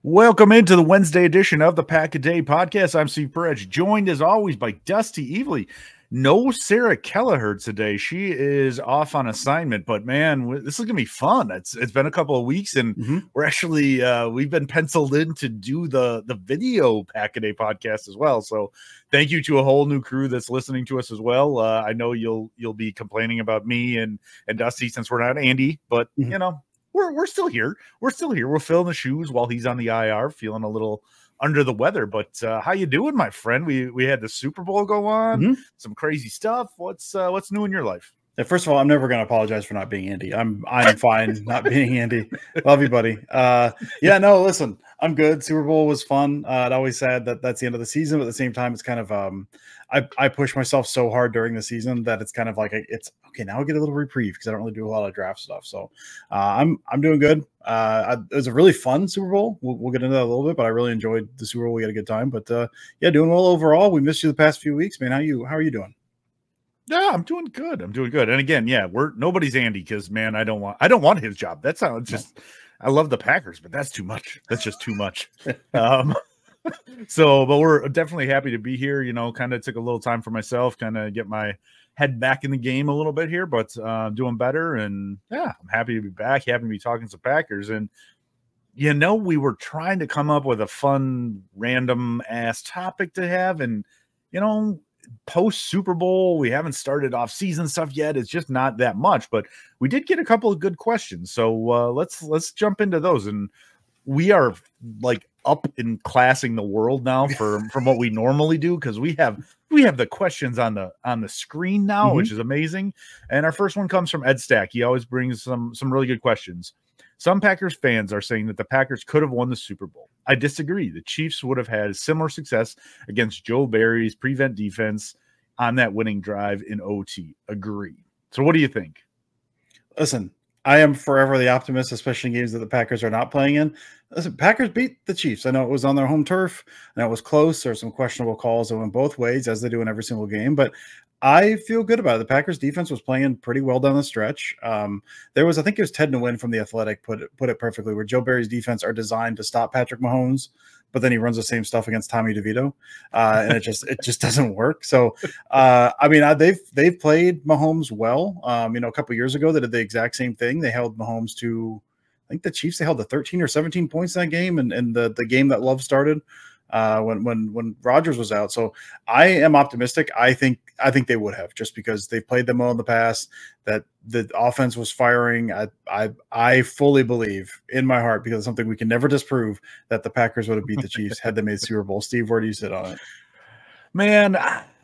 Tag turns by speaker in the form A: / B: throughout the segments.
A: Welcome into the Wednesday edition of the Pack a Day podcast. I'm Steve Perez, joined as always by Dusty Evely. No Sarah Kelleher today. She is off on assignment, but man, this is going to be fun. It's been a couple of weeks, and we're actually we've been penciled in to do the video Pack a Day podcast as well. So thank you to a whole new crew that's listening to us as well. I know you'll be complaining about me and Dusty since we're not Andy, but you know. We're still here. We're still here. We're filling the shoes while he's on the IR, feeling a little under the weather. But how you doing, my friend? We had the Super Bowl go on, some crazy stuff. What's new in your life?
B: Yeah, first of all, I'm never going to apologize for not being Andy. I'm fine not being Andy. Love you, buddy. Yeah, no, listen, I'm good. Super Bowl was fun. I'd always said that that's the end of the season, but at the same time, it's kind of I push myself so hard during the season that it's kind of like it's okay. Now I get a little reprieve because I don't really do a lot of draft stuff. So I'm doing good. It was a really fun Super Bowl. We'll get into that a little bit, but I really enjoyed the Super Bowl. We had a good time. But yeah, doing well overall. We missed you the past few weeks, man. How are you doing?
A: Yeah, I'm doing good. And again, yeah, nobody's Andy because man, I don't want his job. That sounds just I love the Packers, but that's too much. That's just too much. But we're definitely happy to be here. You know, kind of took a little time for myself, kind of get my head back in the game a little bit here, but doing better. And yeah, I'm happy to be back. Happy to be talking to Packers. And you know, we were trying to come up with a fun, random ass topic to have, and you know, post Super Bowl, we haven't started off season stuff yet. It's just not that much, but we did get a couple of good questions. So let's jump into those. And we are like up in classing the world now from what we normally do, because we have the questions on the screen now, which is amazing. And our first one comes from Ed Stack. He always brings some really good questions. Some Packers fans are saying that the Packers could have won the Super Bowl. I disagree. The Chiefs would have had similar success against Joe Barry's prevent defense on that winning drive in OT. Agree. So what do you think?
B: Listen, I am forever the optimist, especially in games that the Packers are not playing in. Listen, Packers beat the Chiefs. I know it was on their home turf, and it was close. There were some questionable calls that went both ways, as they do in every single game. But I feel good about it. The Packers defense was playing pretty well down the stretch. There was, I think it was Ted Nguyen from The Athletic put it perfectly, where Joe Barry's defense are designed to stop Patrick Mahomes, but then he runs the same stuff against Tommy DeVito, and it just doesn't work. So, I mean, they've played Mahomes well. You know, a couple years ago, they did the exact same thing. They held Mahomes to, I think the Chiefs, they held to 13 or 17 points that game, and the game that Love started when Rodgers was out. So I am optimistic. I think they would have, just because they've played them well in the past, that the offense was firing. I fully believe in my heart, because it's something we can never disprove, that the Packers would have beat the Chiefs had they made Super Bowl. Steve, where do you sit on it?
A: Man,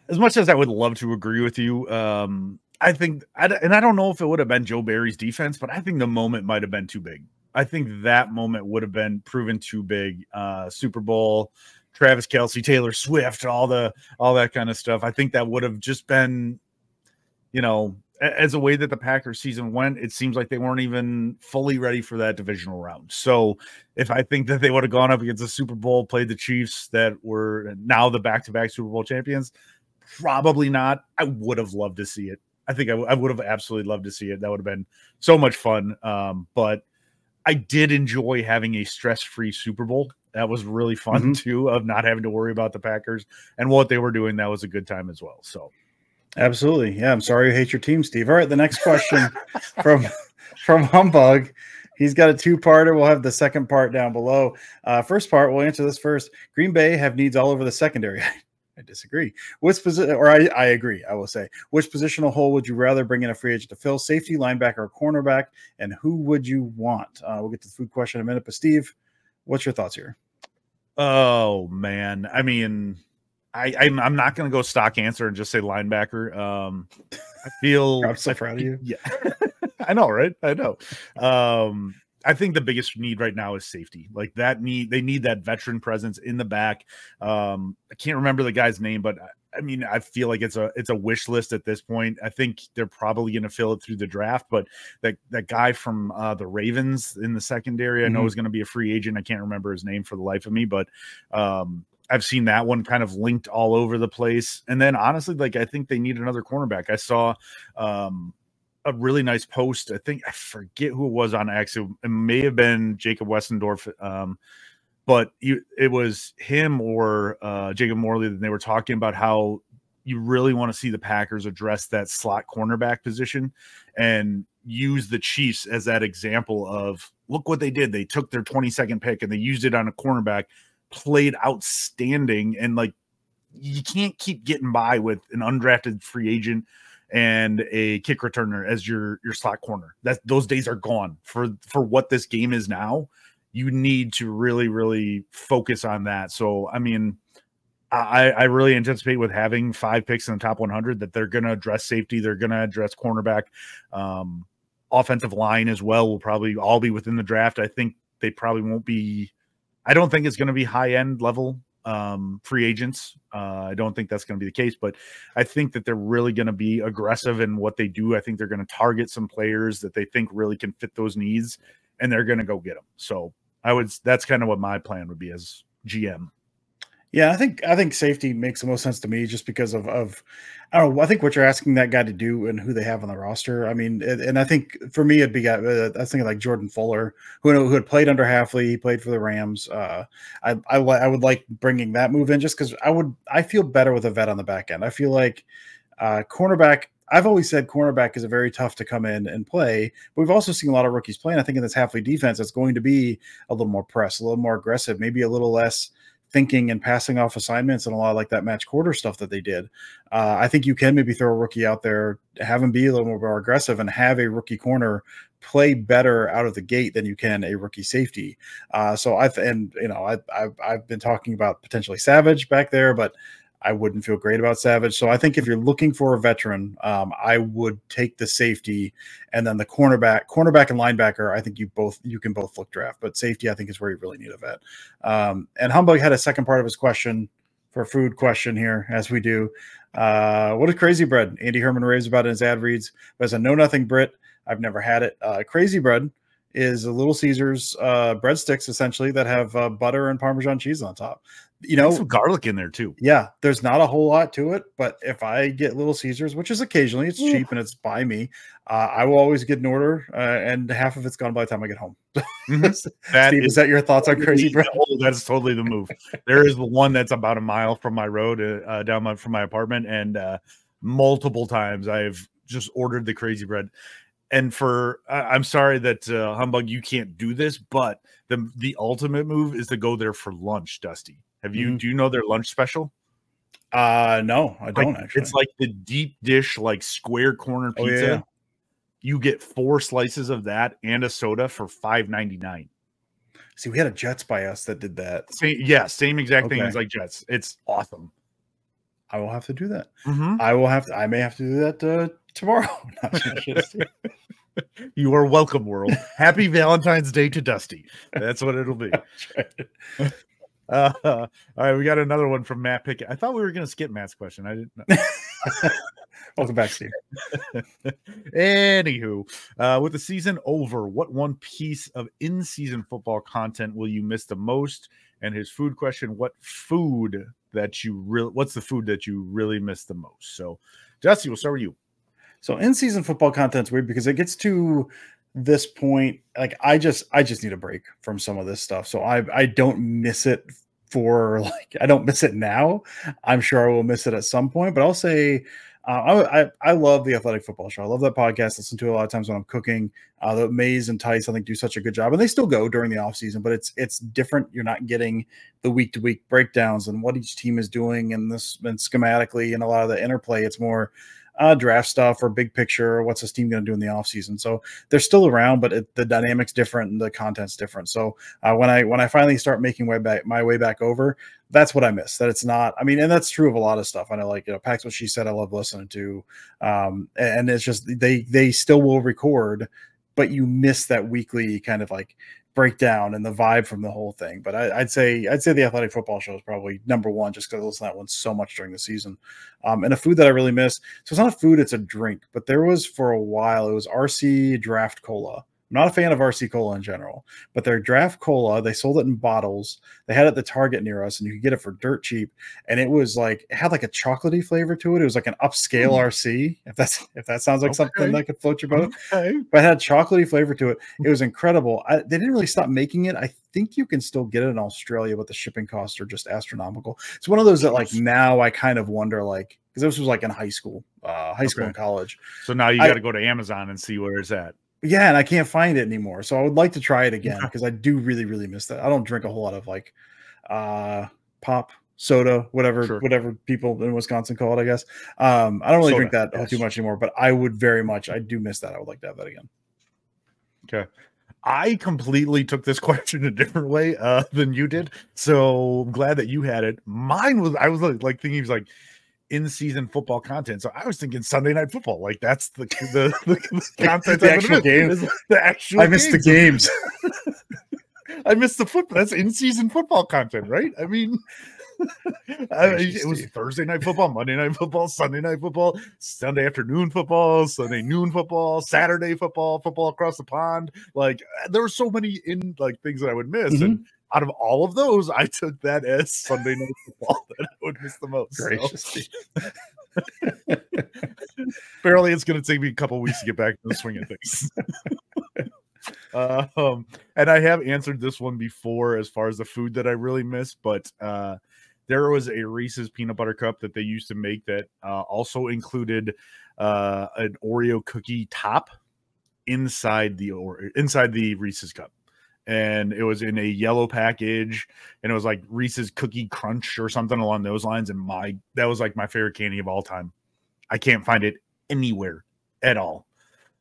A: as much as I would love to agree with you, I think, and I don't know if it would have been Joe Barry's defense, but I think the moment might have been too big. I think that moment would have been proven too big. Super Bowl, Travis Kelce, Taylor Swift, all that kind of stuff. I think that would have just been, you know, as a way that the Packers season went, it seems like they weren't even fully ready for that divisional round. So if I think that they would have gone up against the Super Bowl, played the Chiefs that were now the back-to-back Super Bowl champions, probably not. I would have loved to see it. I think I would have absolutely loved to see it. That would have been so much fun. But I did enjoy having a stress-free Super Bowl. That was really fun too, of not having to worry about the Packers and what they were doing. That was a good time as well. So,
B: absolutely, yeah. I'm sorry you hate your team, Steve. All right, the next question from Humbug. He's got a two-parter. We'll have the second part down below. First part, we'll answer this first. Green Bay have needs all over the secondary. I disagree. Which position, or I agree, I will say. Which positional hole would you rather bring in a free agent to fill? Safety, linebacker, or cornerback? And who would you want? We'll get to the food question in a minute. But Steve, what's your thoughts here?
A: Oh man, I mean, I'm not going to go stock answer and just say linebacker. I feel
B: I'm so proud of you.
A: Yeah, I know, right? I know. I think the biggest need right now is safety. Like they need that veteran presence in the back. I can't remember the guy's name, but I mean, I feel like it's a wish list at this point. I think they're probably going to fill it through the draft, but that guy from the Ravens in the secondary, I know is going to be a free agent. I can't remember his name for the life of me, but I've seen that one kind of linked all over the place. And then honestly, like, I think they need another cornerback. I saw a really nice post. I forget who it was on X. It may have been Jacob Westendorf but it was him or Jacob Morley, and they were talking about how you really want to see the Packers address that slot cornerback position and use the Chiefs as that example of, look what they did. They took their 22nd pick and they used it on a cornerback, played outstanding. And like, you can't keep getting by with an undrafted free agent and a kick returner as your slot corner. Those days are gone for what this game is now. You need to really, really focus on that. So, I mean, I really anticipate with having 5 picks in the top 100 that they're going to address safety. They're going to address cornerback, offensive line as well. Will probably all be within the draft. I think they probably won't be. I don't think it's going to be high end level free agents. I don't think that's going to be the case, but I think that they're really going to be aggressive in what they do. I think they're going to target some players that they think really can fit those needs, and they're going to go get them. So that's kind of what my plan would be as GM.
B: Yeah, I think safety makes the most sense to me just because of I don't know. I think what you're asking that guy to do and who they have on the roster. I mean, and I think for me it'd be I was thinking like Jordan Fuller, who had played under Halfley, he played for the Rams. I would like bringing that move in just because I feel better with a vet on the back end. I feel like cornerback. I've always said cornerback is a very tough to come in and play, but we've also seen a lot of rookies playing. I think in this Halfley defense, it's going to be a little more press, a little more aggressive, maybe a little less thinking and passing off assignments and a lot of like that match quarter stuff that they did. I think you can maybe throw a rookie out there, have him be a little more aggressive and have a rookie corner play better out of the gate than you can a rookie safety. So I've been talking about potentially Savage back there, but I wouldn't feel great about Savage. So I think if you're looking for a veteran, I would take the safety and then the cornerback and linebacker. I think you can both look draft, but safety I think is where you really need a vet. And Humbug had a second part of his question for a food question here, as we do. What is Crazy Bread? Andy Herman raves about it in his ad reads. But as a know nothing Brit, I've never had it. Crazy Bread is a Little Caesars breadsticks essentially that have butter and Parmesan cheese on top. You know,
A: some garlic in there too.
B: Yeah, there's not a whole lot to it, but if I get Little Caesars, which is occasionally, it's cheap and it's by me, I will always get an order, and half of it's gone by the time I get home.
A: Mm-hmm.
B: Steve, is that your thoughts on Crazy Bread?
A: That's totally the move. There is the one that's about a mile from my road from my apartment, and multiple times I've just ordered the Crazy Bread. And I'm sorry that Humbug, you can't do this, but the ultimate move is to go there for lunch, Dusty. Do you know their lunch special?
B: No, I don't actually.
A: It's like the deep dish, like square corner pizza. Oh, yeah. You get 4 slices of that and a soda for $5.99.
B: See, we had a Jets by us that did that.
A: Same exact thing as like Jets. It's awesome.
B: I will have to do that.
A: Mm-hmm.
B: I may have to do that tomorrow.
A: You are welcome, world. Happy Valentine's Day to Dusty. That's what it'll be. All right, we got another one from Matt Pickett. I thought we were going to skip Matt's question. I didn't know.
B: Welcome back, Steve.
A: Anywho, with the season over, what one piece of in-season football content will you miss the most? And his food question: what's the food that you really miss the most? So, Dusty, we'll start with you.
B: So, in-season football content's weird because it gets to this point, like I just need a break from some of this stuff. So I don't miss it I don't miss it now. I'm sure I will miss it at some point, but I'll say I love the Athletic Football Show. I love that podcast. Listen to it a lot of times when I'm cooking. The Maze and Tice, I think, do such a good job, and they still go during the off season, but it's different. You're not getting the week to week breakdowns and what each team is doing and schematically and a lot of the interplay. It's more draft stuff or big picture, or what's this team going to do in the offseason. So they're still around, but the dynamic's different and the content's different. So when I finally start making my way back over, that's what I miss. That it's not. I mean, and that's true of a lot of stuff. I know, like Pax, what she said, I love listening to, and it's just they still will record, but you miss that weekly kind of like breakdown and the vibe from the whole thing. But I'd say the Athletic Football Show is probably number one, just because I listen to that one so much during the season. And a food that I really miss. So it's not a food, it's a drink. But there was for a while, it was RC Draft Cola I'm not a fan of RC Cola in general, but their draft cola, they sold it in bottles. They had it at the Target near us, and you could get it for dirt cheap. And it was like, it had like a chocolatey flavor to it. It was like an upscale RC, if that sounds like something that could float your boat.
A: Okay.
B: But it had chocolatey flavor to it. It was incredible. They didn't really stop making it. I think you can still get it in Australia, but the shipping costs are just astronomical. It's one of those that like now I kind of wonder, like, because this was like in high school and college.
A: So now you got to go to Amazon and see where it's at.
B: Yeah, and I can't find it anymore. So I would like to try it again because I do really, really miss that. I don't drink a whole lot of like pop, soda, whatever people in Wisconsin call it, I guess. I don't really drink that too much anymore, but I would I do miss that. I would like to have that again.
A: Okay. I completely took this question a different way than you did. So I'm glad that you had it. Mine was, I was like thinking, he was like, in-season football content. So I was thinking Sunday Night Football. Like that's the content.
B: The actual game.
A: The actual.
B: I missed the games.
A: I missed the football. That's in-season football content, right? I mean, it was Thursday Night Football, Monday Night Football, Sunday Night Football, Sunday afternoon football, Sunday noon football, Saturday football, football across the pond. Like there were so many things that I would miss, and out of all of those, I took that as Sunday Night Football that I would miss the most.
B: Gracious.
A: Apparently, it's going to take me a couple weeks to get back to the swing of things. And I have answered this one before as far as the food that I really miss, but there was a Reese's peanut butter cup that they used to make that also included an Oreo cookie top inside the Reese's cup. And it was in a yellow package, and it was like Reese's Cookie Crunch or something along those lines. And that was like my favorite candy of all time. I can't find it anywhere at all.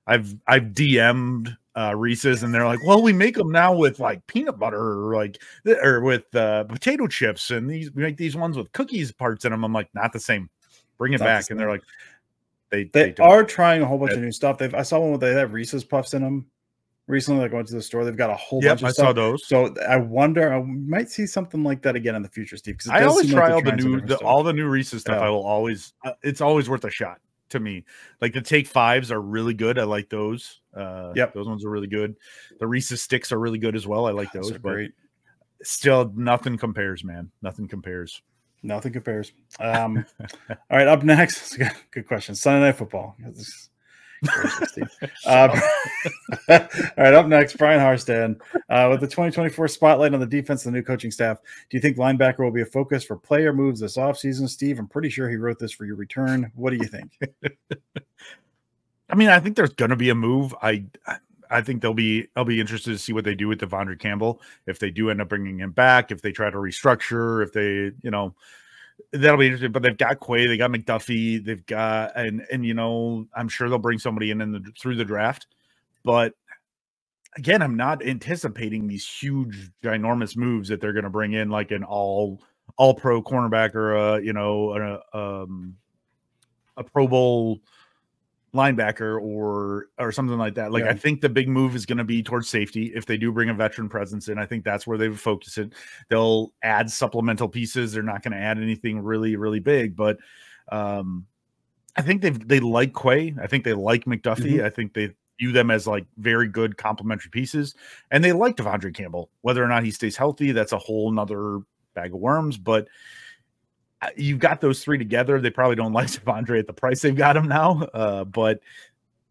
A: I've DM'd Reese's, and they're like, "Well, we make them now with like peanut butter or with potato chips, and we make these ones with cookies parts in them." I'm like, "Not the same. Bring it back." And they're like, "They
B: are trying a whole bunch of new stuff. I saw one where they have Reese's Puffs in them. Recently, I went to the store. They've got a whole bunch of stuff.
A: I saw those.
B: So I wonder, I might see something like that again in the future, Steve. Because
A: I always try all the new Reese's stuff. I will always. It's always worth a shot to me. Like the Take Fives are really good. I like those. Those ones are really good. The Reese's Sticks are really good as well. I like those. But great. Still, nothing compares, man. Nothing compares.
B: Nothing compares. All right, up next. Good question. Sunday Night Football. All right, up next, Brian Harstad with the 2024 spotlight on the defense and the new coaching staff. Do you think linebacker will be a focus for player moves this offseason? Steve, I'm pretty sure he wrote this for your return. What do you think?
A: I mean, I think there's going to be a move. I think I'll be interested to see what they do with Devondre Campbell. If they do end up bringing him back, if they try to restructure, if they, that'll be interesting. But they've got Quay, they got McDuffie, they've got and I'm sure they'll bring somebody in through the draft. But again, I'm not anticipating these huge, ginormous moves that they're going to bring in, like an all pro cornerback or a Pro Bowl linebacker or something like that. Like, I think the big move is going to be towards safety. If they do bring a veteran presence in, I think that's where they would focus it. They'll add supplemental pieces. They're not going to add anything really, really big, but I think they like Quay. I think they like McDuffie. I think they view them as like very good complementary pieces, and they like Devondre Campbell. Whether or not he stays healthy, that's a whole nother bag of worms, but you've got those three together. They probably don't like Devondre at the price they've got him now, but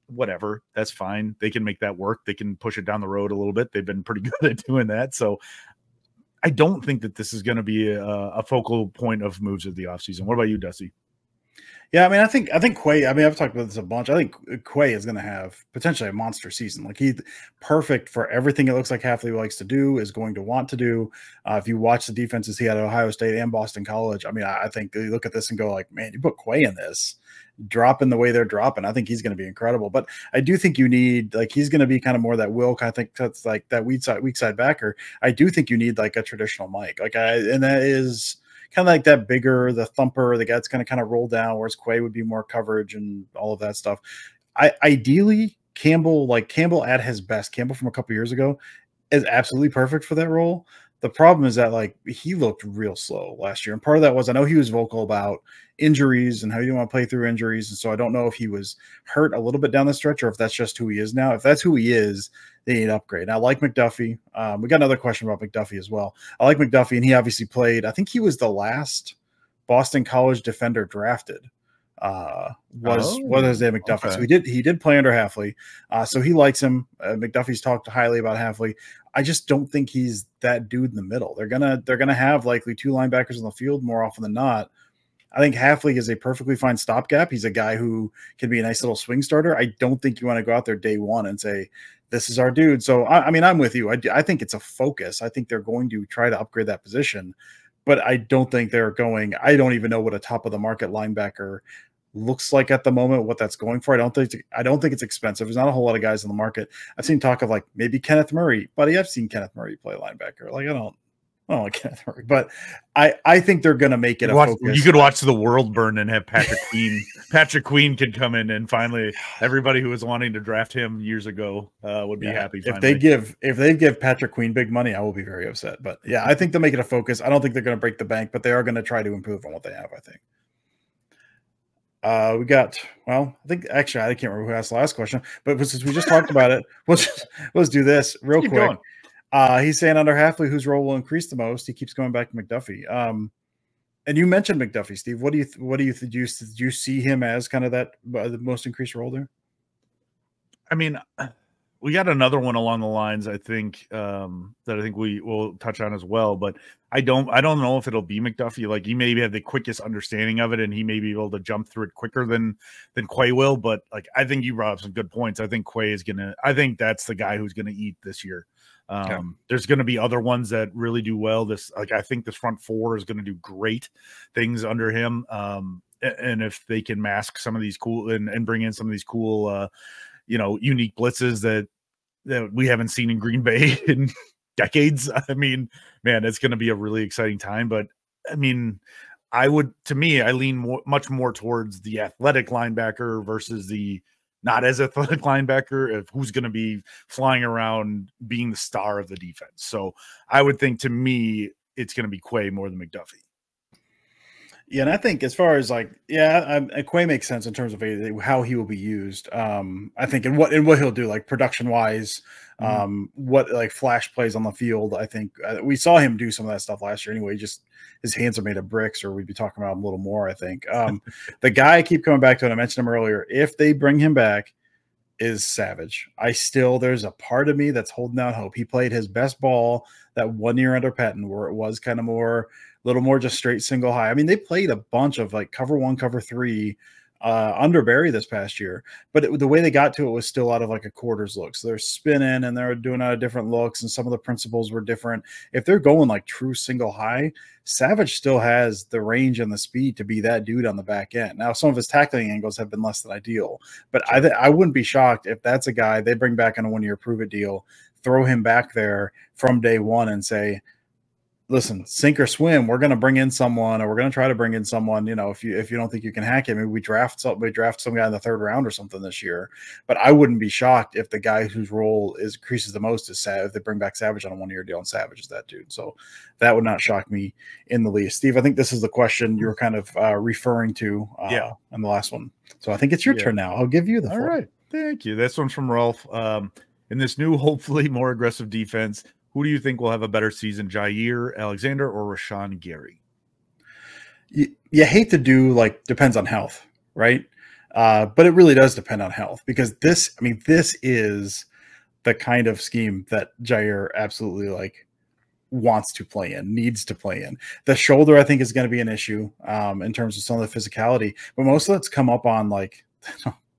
A: whatever, that's fine. They can make that work. They can push it down the road a little bit. They've been pretty good at doing that. So I don't think that this is going to be a focal point of moves of the offseason. What about you, Dusty?
B: Yeah, I mean, I think Quay, I mean, I've talked about this a bunch. I think Quay is going to have potentially a monster season. Like, he's perfect for everything it looks like Hafley likes to do, is going to want to do. If you watch the defenses he had at Ohio State and Boston College, I mean, I think you look at this and go like, man, you put Quay in this, dropping the way they're dropping, I think he's going to be incredible. But I do think you need, like, he's going to be kind of more that Wilk. I think that's like that weak side backer. I do think you need like a traditional Mike. And that is kind of like that bigger, the thumper, the guy that's going to kind of roll down, whereas Quay would be more coverage and all of that stuff. Ideally, Campbell at his best, Campbell from a couple years ago, is absolutely perfect for that role. The problem is that like he looked real slow last year, and part of that was I know he was vocal about injuries and how you want to play through injuries, and so I don't know if he was hurt a little bit down the stretch or if that's just who he is now. If that's who he is, they need to upgrade. Now, I like McDuffie. We got another question about McDuffie as well. I like McDuffie, and he obviously played. I think he was the last Boston College defender drafted. Was Isaiah McDuffie. Okay. So he did play under Halfley. So he likes him. McDuffie's talked highly about Halfley. I just don't think he's that dude in the middle. They're gonna have likely two linebackers on the field more often than not. I think Halfley is a perfectly fine stopgap. He's a guy who can be a nice little swing starter. I don't think you want to go out there day one and say, this is our dude. So, I mean, I'm with you. I think it's a focus. I think they're going to try to upgrade that position, but I don't think they're going. I don't even know what a top of the market linebacker looks like at the moment, what that's going for. I don't think it's expensive. There's not a whole lot of guys in the market. I've seen talk of like maybe Kenneth Murray, buddy. I've seen Kenneth Murray play linebacker. Like I don't like Kenneth Murray, but I think they're going to make it a focus.
A: You could watch the world burn and have Patrick Queen. Patrick Queen could come in and finally everybody who was wanting to draft him years ago would be happy. Finally.
B: If they give Patrick Queen big money, I will be very upset. But yeah, I think they'll make it a focus. I don't think they're going to break the bank, but they are going to try to improve on what they have, I think. We got, well, I think actually I can't remember who asked the last question, but since we just talked about it, let's do this real quick. Going. He's saying under Halfley, whose role will increase the most? He keeps going back to McDuffie. And you mentioned McDuffie, Steve. What do you see him as kind of that the most increased role there?
A: I mean, we got another one along the lines, I think, that I think we will touch on as well, but I don't know if it'll be McDuffie. Like he maybe have the quickest understanding of it and he may be able to jump through it quicker than Quay will. But like, I think you brought up some good points. I think Quay is I think that's the guy who's going to eat this year. There's going to be other ones that really do well. I think this front four is going to do great things under him. And if they can mask some of these cool and bring in some of these cool, unique blitzes that we haven't seen in Green Bay in decades. I mean, man, it's going to be a really exciting time. But I mean, I lean much more towards the athletic linebacker versus the not as athletic linebacker of who's going to be flying around being the star of the defense. So I would think, to me, it's going to be Quay more than McDuffie.
B: Yeah, and I think as far as like, Quay makes sense in terms of how he will be used. I think and what he'll do, like production wise, what like flash plays on the field. I think we saw him do some of that stuff last year anyway. Just his hands are made of bricks, or we'd be talking about him a little more. I think the guy I keep coming back to, and I mentioned him earlier, if they bring him back, is Savage. There's a part of me that's holding out hope. He played his best ball that 1 year under Patton, where it was kind of little more just straight single high. I mean, they played a bunch of like cover 1, cover 3 under Barry this past year, but the way they got to it was still out of like a quarters look. So they're spinning and they're doing out of different looks, and some of the principles were different. If they're going like true single high, Savage still has the range and the speed to be that dude on the back end. Now, some of his tackling angles have been less than ideal, but I wouldn't be shocked if that's a guy they bring back on a 1 year prove it deal, throw him back there from day one and say, listen, sink or swim, we're going to bring in someone, or we're going to try to bring in someone. If you don't think you can hack it, maybe we draft some guy in the 3rd round or something this year. But I wouldn't be shocked if the guy whose role increases the most is Savage. If they bring back Savage on a 1 year deal, and Savage is that dude. So that would not shock me in the least. Steve, I think this is the question you were kind of referring to in the last one. So I think it's your turn now. I'll give you the floor.
A: All right. Thank you. This one's from Rolf. In this new, hopefully more aggressive defense, who do you think will have a better season, Jair Alexander or Rashawn Gary?
B: You hate to do like depends on health, right? But it really does depend on health, because this is the kind of scheme that Jair absolutely like wants to play in, needs to play in. The shoulder, I think, is going to be an issue in terms of some of the physicality, but most of it's come up on like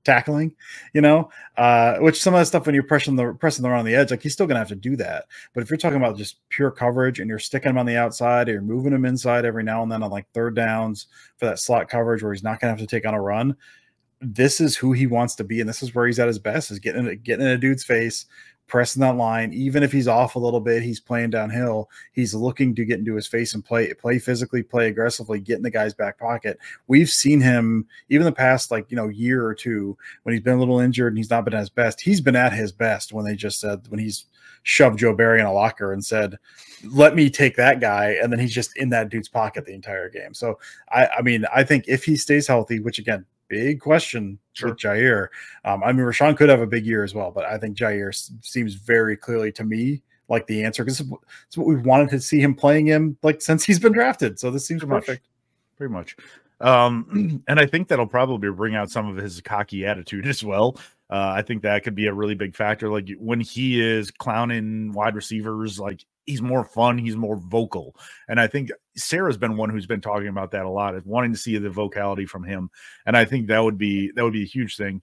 B: tackling, which some of that stuff when you're pressing the run on the edge, like he's still gonna have to do that. But if you're talking about just pure coverage and you're sticking him on the outside, or you're moving him inside every now and then on like 3rd downs for that slot coverage where he's not gonna have to take on a run, this is who he wants to be, and this is where he's at his best, is getting in a dude's face, pressing that line. Even if he's off a little bit, he's playing downhill. He's looking to get into his face and play physically, play aggressively, get in the guy's back pocket. We've seen him even the past year or two when he's been a little injured and he's not been at his best. He's been at his best when he's shoved Joe Barry in a locker and said, let me take that guy. And then he's just in that dude's pocket the entire game. So I think if he stays healthy, which again, big question with Jair. Rashawn could have a big year as well, but I think Jair seems very clearly to me like the answer, because it's what we've wanted to see him playing him like since he's been drafted. So this seems perfect.
A: Pretty much. And I think that'll probably bring out some of his cocky attitude as well. I think that could be a really big factor. Like when he is clowning wide receivers, like he's more fun, he's more vocal. And I think Sarah's been one who's been talking about that a lot, is wanting to see the vocality from him. And I think that would be a huge thing.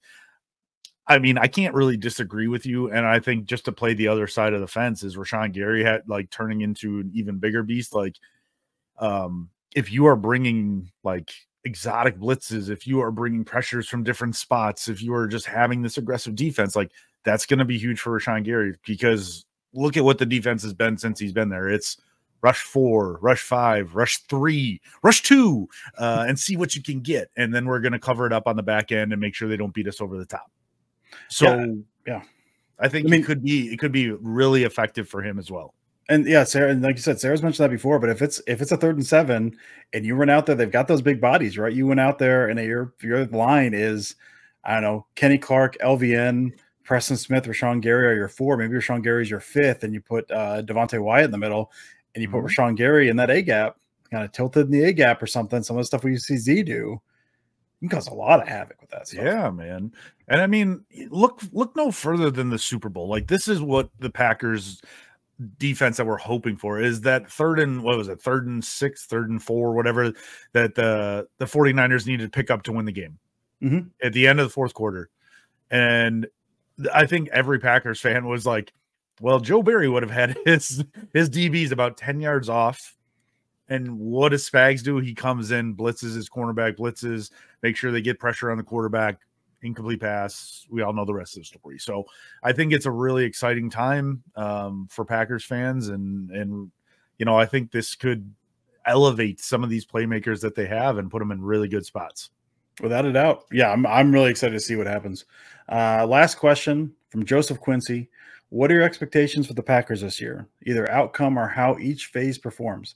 A: I mean, I can't really disagree with you. And I think just to play the other side of the fence is Rashawn Gary had like turning into an even bigger beast. Like, if you are bringing like exotic blitzes, if you are bringing pressures from different spots, if you are just having this aggressive defense, like that's going to be huge for Rashawn Gary, because look at what the defense has been since he's been there. It's rush 4, rush 5, rush 3, rush 2, and see what you can get. And then we're going to cover it up on the back end and make sure they don't beat us over the top. So
B: yeah.
A: I think it could be really effective for him as well.
B: And yeah, Sarah, and like you said, Sarah's mentioned that before, but if it's a 3rd and 7 and you run out there, they've got those big bodies, right? You went out there and your line is, I don't know, Kenny Clark, LVN, Preston Smith, Rashawn Gary are your 4. Maybe Rashawn Gary's your 5th, and you put Devontae Wyatt in the middle, and you put Rashawn Gary in that A gap, kind of tilted in the A gap or something. Some of the stuff we see Z do, you can cause a lot of havoc with that stuff.
A: Yeah, man. And I mean, look no further than the Super Bowl. Like this is what the Packers defense that we're hoping for, is that 3rd and 6, 3rd and 4, whatever, that the 49ers needed to pick up to win the game at the end of the 4th quarter. And I think every Packers fan was like, well, Joe Barry would have had his DBs about 10 yards off. And what does Spags do? He comes in, blitzes his cornerback, make sure they get pressure on the quarterback, incomplete pass. We all know the rest of the story. So I think it's a really exciting time for Packers fans. And I think this could elevate some of these playmakers that they have and put them in really good spots.
B: Without a doubt. Yeah, I'm really excited to see what happens. Last question from Joseph Quincy. What are your expectations for the Packers this year? Either outcome or how each phase performs.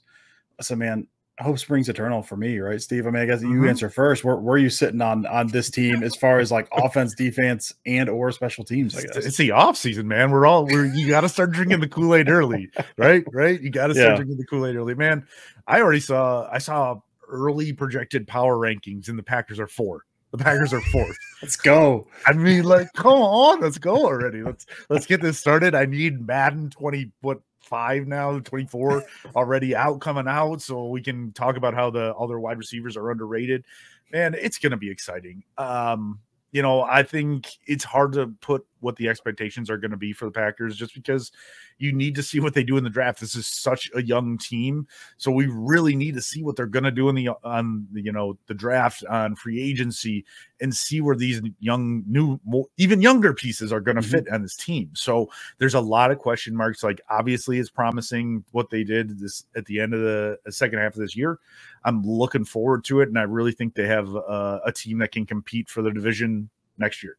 B: So, man, hope springs eternal for me, right, Steve? I mean, I guess you answer first. Where are you sitting on this team as far as like offense, defense, and or special teams? I guess
A: it's the off season, man. You got to start drinking the Kool-Aid early, right? You got to start drinking the Kool-Aid early, man. I saw early projected power rankings, and the Packers are 4. The Packers are 4th.
B: Let's go.
A: I mean, like, come on, let's go already. Let's get this started. I need Madden 25 now, 24 already coming out, so we can talk about how the other wide receivers are underrated. Man, it's going to be exciting. I think it's hard to put what the expectations are going to be for the Packers, just because you need to see what they do in the draft. This is such a young team, so we really need to see what they're going to do the draft, on free agency, and see where these even younger pieces are going to fit on this team. So there's a lot of question marks. Like, obviously, it's promising what they did this at the end of the second half of this year. I'm looking forward to it, and I really think they have a team that can compete for the division next year.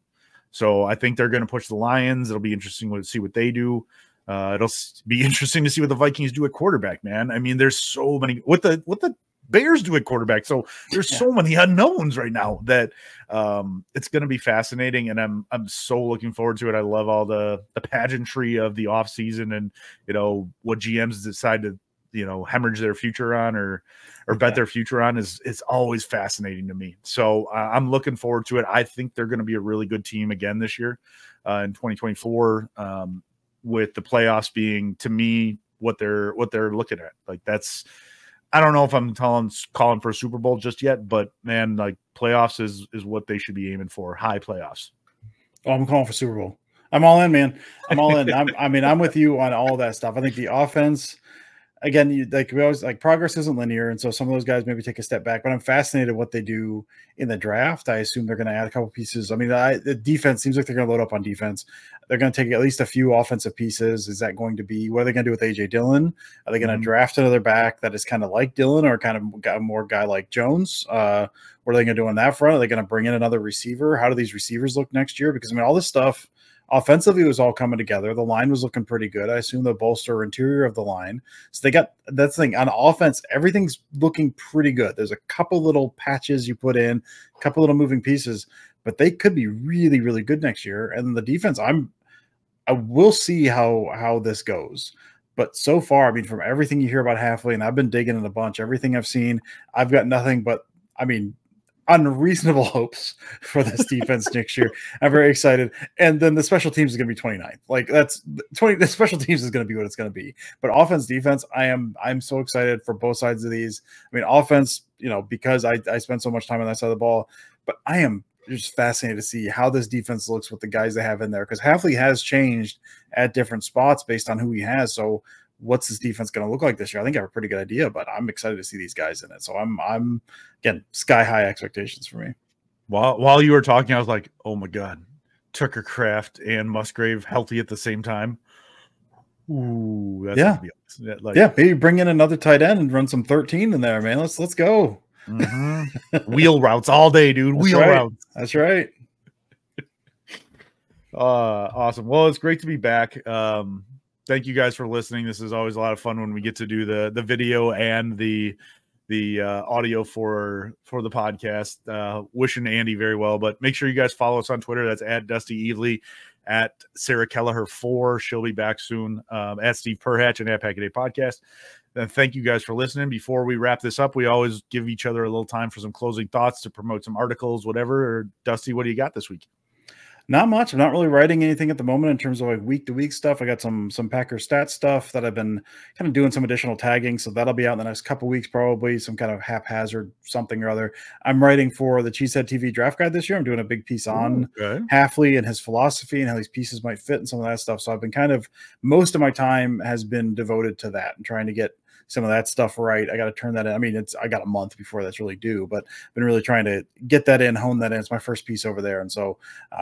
A: So I think they're going to push the Lions. It'll be interesting to see what they do. It'll be interesting to see what the Vikings do at quarterback, man. I mean, there's so many what the Bears do at quarterback. So there's so many unknowns right now that it's going to be fascinating, and I'm so looking forward to it. I love all the pageantry of the off season, and what GMs decide to hemorrhage their future on or bet their future on is always fascinating to me. So I'm looking forward to it. I think they're going to be a really good team again this year in 2024, with the playoffs being, to me, what they're looking at. Like, that's, I don't know if I'm calling for a Super Bowl just yet, but man, like, playoffs is what they should be aiming for. High playoffs.
B: Oh, I'm calling for Super Bowl. I'm all in, man. I'm all in. I'm with you on all that stuff. I think the offense, again, we always like progress isn't linear, and so some of those guys maybe take a step back. But I'm fascinated what they do in the draft. I assume they're going to add a couple pieces. I mean, the defense seems like they're going to load up on defense. They're going to take at least a few offensive pieces. Is that going to be what are they going to do with AJ Dillon? Are they going to draft another back that is kind of like Dillon or kind of got a more guy like Jones? What are they going to do on that front? Are they going to bring in another receiver? How do these receivers look next year? Because I mean, all this stuff. Offensively, it was all coming together. The line was looking pretty good. I assume they'll bolster interior of the line. So they got that's the thing on offense. Everything's looking pretty good. There's a couple little patches you put in, a couple little moving pieces, but they could be really, really good next year. And the defense, I will see how this goes. But so far, I mean, from everything you hear about Halfley, and I've been digging in a bunch, everything I've seen, I've got nothing but, I mean, unreasonable hopes for this defense next year. I'm very excited. And then the special teams is going to be 29th. Like that's 20. The special teams is going to be what it's going to be. But offense, defense, I'm so excited for both sides of these. I mean, offense, you know, because I spent so much time on that side of the ball, but I am just fascinated to see how this defense looks with the guys they have in there. Because Halfley has changed at different spots based on who he has. So what's this defense going to look like this year? I think I have a pretty good idea, but I'm excited to see these guys in it. So I'm again, sky high expectations for me.
A: While you were talking, I was like, oh my God, Tucker Kraft and Musgrave healthy at the same time. Ooh, that's gonna be awesome. Like,
B: yeah, maybe bring in another tight end and run some 13 in there, man. Let's go.
A: Wheel routes all day, dude.
B: That's
A: Wheel
B: right.
A: routes.
B: That's right.
A: Awesome. Well, it's great to be back. Thank you guys for listening. This is always a lot of fun when we get to do the video and the audio for the podcast. Wishing Andy very well, but make sure you guys follow us on Twitter. That's at Dusty Evely, at Sarah Kelleher 4. She'll be back soon. At Steve Perhatch and at Pack a Day Podcast. And thank you guys for listening. Before we wrap this up, we always give each other a little time for some closing thoughts to promote some articles, whatever. Or Dusty, what do you got this week?
B: Not much. I'm not really writing anything at the moment in terms of like week-to-week stuff. I got some Packer stat stuff that I've been kind of doing some additional tagging, so that'll be out in the next couple weeks probably, some kind of haphazard something or other. I'm writing for the Cheesehead TV draft guide this year. I'm doing a big piece on Halfley and his philosophy and how these pieces might fit and some of that stuff. So I've been kind of most of my time has been devoted to that and trying to get some of that stuff right. I got to turn that in. I mean, I got a month before that's really due, but I've been really trying to get that in, hone that in. It's my first piece over there. And so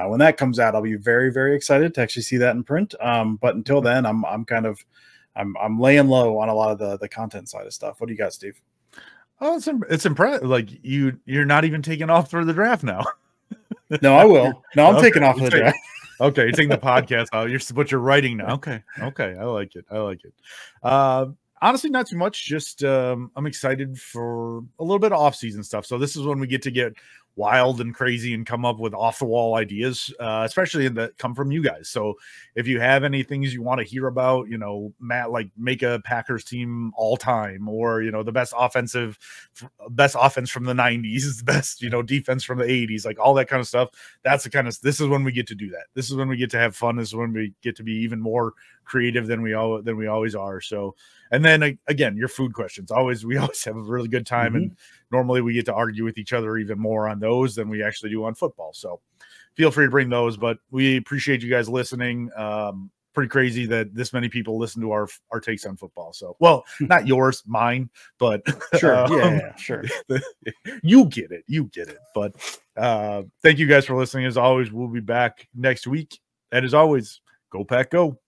B: when that comes out, I'll be very, very excited to actually see that in print. But until then, I'm I'm laying low on a lot of the content side of stuff. What do you got, Steve?
A: Oh, it's impressive. Like you're not even taking off for the draft now.
B: No, I will. No, I'm taking off for the draft.
A: Okay, you're taking the podcast out. But you're writing now. Okay. I like it. Honestly, not too much. Just I'm excited for a little bit of off-season stuff. So this is when we get to get wild and crazy and come up with off-the-wall ideas, especially that come from you guys. So if you have any things you want to hear about, you know, Matt, like make a Packers team all time, or, you know, the best offense from the 90s, best, you know, defense from the 80s, like all that kind of stuff. That's the kind of, this is when we get to do that. This is when we get to have fun. This is when we get to be even more creative than we always are. So, and then again, your food questions, we always have a really good time. And normally we get to argue with each other even more on those than we actually do on football. So feel free to bring those, but we appreciate you guys listening. Pretty crazy that this many people listen to our takes on football. So, well, not yours, mine, but
B: sure. Yeah, sure.
A: You get it. But thank you guys for listening. As always, we'll be back next week. And as always, go Pack, go.